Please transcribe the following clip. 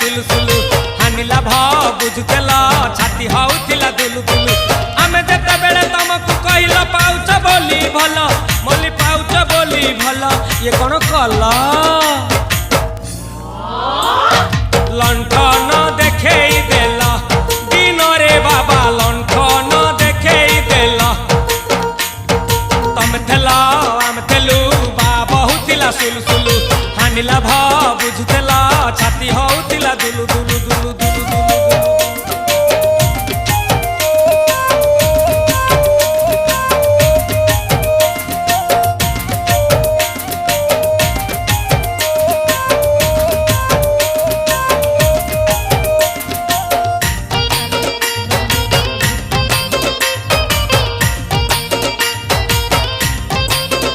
सुलु हानिला भ बुझुतेल छाती होउथिला दुलु दुलु आमे जेते बेले तुमको कहिला पाउच बोली भल मोली पाउच बोली भल ये कोन कल लंठन देखेई देला दिन रे बाबा लंठन देखेई देला तम थेला आम थेलु बा बहुतिला सुलु सुलु हानिला भ